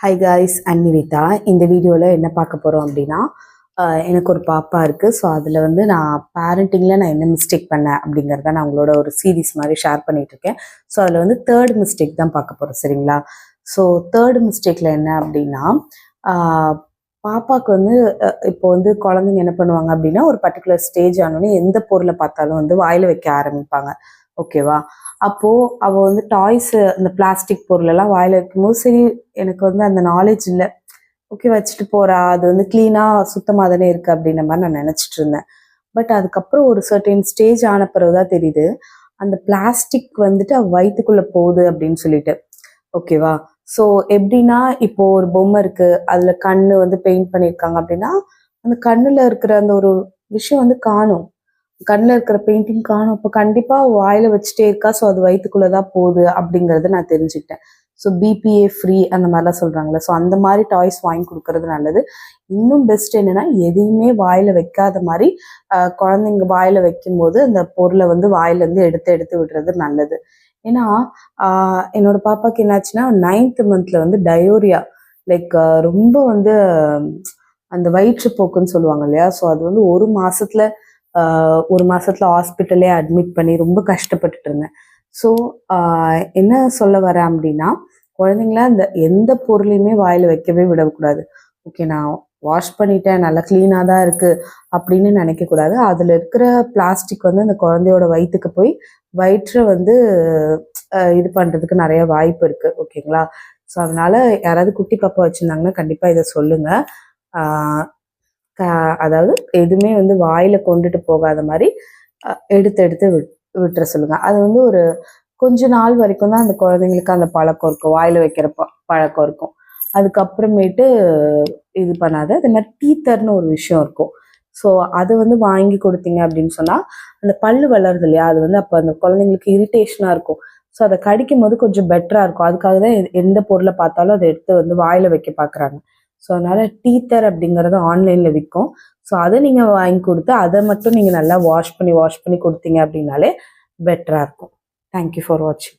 High guys, அன்னிவிதா. இந்த வீடியோவில் என்ன பார்க்க போகிறோம் அப்படின்னா, எனக்கு ஒரு பாப்பா இருக்குது. ஸோ அதில் வந்து நான் பேரண்டிங்கில் நான் என்ன மிஸ்டேக் பண்ணேன் அப்படிங்கிறத நான் உங்களோட ஒரு சீரீஸ் மாதிரி ஷேர் பண்ணிகிட்ருக்கேன். ஸோ அதில் வந்து தேர்ட் மிஸ்டேக் தான் பார்க்க போகிறோம், சரிங்களா? ஸோ தேர்ட் மிஸ்டேக்கில் என்ன அப்படின்னா, பாப்பாவுக்கு வந்து இப்போ வந்து குழந்தைங்க என்ன பண்ணுவாங்க அப்படின்னா, ஒரு பர்டிகுலர் ஸ்டேஜ் ஆனோடனே எந்த பொருளை பார்த்தாலும் வந்து வாயில் வைக்க ஆரம்பிப்பாங்க, ஓகேவா? அப்போது அவள் வந்து டாய்ஸு, அந்த பிளாஸ்டிக் பொருளெல்லாம் வாயில் வைக்கும்போது, சரி எனக்கு வந்து அந்த நாலேஜ் இல்லை, ஓகே வச்சுட்டு போகிறா, அது வந்து க்ளீனாக சுத்தமாக தானே இருக்குது அப்படின்ற மாதிரி நான் நினச்சிட்டு இருந்தேன். பட் அதுக்கப்புறம் ஒரு சர்டைன் ஸ்டேஜ் ஆன பிறகு தான் தெரியுது, அந்த பிளாஸ்டிக் வந்துட்டு அவள் வயிற்றுக்குள்ளே போகுது அப்படின்னு சொல்லிட்டு, ஓகேவா? ஸோ எப்படின்னா, இப்போ ஒரு பொம்மை இருக்குது, அதில் கண் வந்து பெயிண்ட் பண்ணியிருக்காங்க அப்படின்னா, அந்த கண்ணில் இருக்கிற அந்த ஒரு விஷயம் வந்து காணும், கண்ணில் இருக்கிற பெயிண்டிங் காணும். இப்போ கண்டிப்பாக வாயில் வச்சுட்டே இருக்கா, ஸோ அது வயிற்றுக்குள்ளே தான் போகுது அப்படிங்கிறத நான் தெரிஞ்சுக்கிட்டேன். ஸோ பிபிஏ ஃப்ரீ அந்த மாதிரிலாம் சொல்கிறாங்களே, ஸோ அந்த மாதிரி டாய்ஸ் வாங்கி கொடுக்கறது நல்லது. இன்னும் பெஸ்ட் என்னென்னா, எதையுமே வாயில் வைக்காத மாதிரி குழந்தைங்க வாயில் வைக்கும்போது அந்த பொருளை வந்து வாயிலேருந்து எடுத்து எடுத்து விடுறது நல்லது. ஏன்னா என்னோட பாப்பாவுக்கு என்னாச்சுன்னா, 9th மந்த்ல வந்து டயோரியா, லைக் ரொம்ப வந்து அந்த வயிற்றுப்போக்குன்னு சொல்லுவாங்க இல்லையா, ஸோ அது வந்து ஒரு மாசத்துல ஹாஸ்பிட்டலே அட்மிட் பண்ணி ரொம்ப கஷ்டப்பட்டுட்டு இருந்தேன். ஸோ என்ன சொல்ல வரேன் அப்படின்னா, குழந்தைங்கள அந்த எந்த பொருளையுமே வாயில் வைக்கவே விடக்கூடாது. ஓகே, நான் வாஷ் பண்ணிட்டேன், நல்லா க்ளீனாக தான் இருக்குது அப்படின்னு நினைக்கக்கூடாது. அதில் இருக்கிற பிளாஸ்டிக் வந்து அந்த குழந்தையோட வயிற்றுக்கு போய் வயிற்றை வந்து இது பண்ணுறதுக்கு நிறைய வாய்ப்பு இருக்குது, ஓகேங்களா? ஸோ அதனால யாராவது குட்டி பாப்பா வச்சுருந்தாங்கன்னா கண்டிப்பாக இதை சொல்லுங்கள். அதாவது எதுவுமே வந்து வாயில கொண்டுட்டு போகாத மாதிரி எடுத்து எடுத்து விட்டுற சொல்லுங்க. அது வந்து ஒரு கொஞ்ச நாள் வரைக்கும் தான் அந்த குழந்தைங்களுக்கு அந்த பழக்கம் இருக்கும், வாயில வைக்கிற பழக்கம் இருக்கும். அதுக்கப்புறமேட்டு இது பண்ணாது. அதே மாதிரி டீத்தர்னு ஒரு விஷயம் இருக்கும். ஸோ அதை வந்து வாங்கி கொடுத்தீங்க அப்படின்னு சொன்னா, அந்த பல்லு வளருது இல்லையா, அது வந்து அப்போ அந்த குழந்தைங்களுக்கு இரிட்டேஷனா இருக்கும். ஸோ அதை கடிக்கும் போது கொஞ்சம் பெட்டரா இருக்கும். அதுக்காக தான் எந்த பொருளை பார்த்தாலும் அதை எடுத்து வந்து வாயில வைக்க பார்க்குறாங்க. ஸோ அதனால டீத்தர் அப்படிங்கிறது ஆன்லைன்ல விற்கும். ஸோ அதை நீங்க வாங்கி கொடுத்து அதை மட்டும் நீங்க நல்லா வாஷ் பண்ணி கொடுத்தீங்க அப்படின்னாலே பெட்டரா இருக்கும். தேங்க்யூ ஃபார் வாட்சிங்.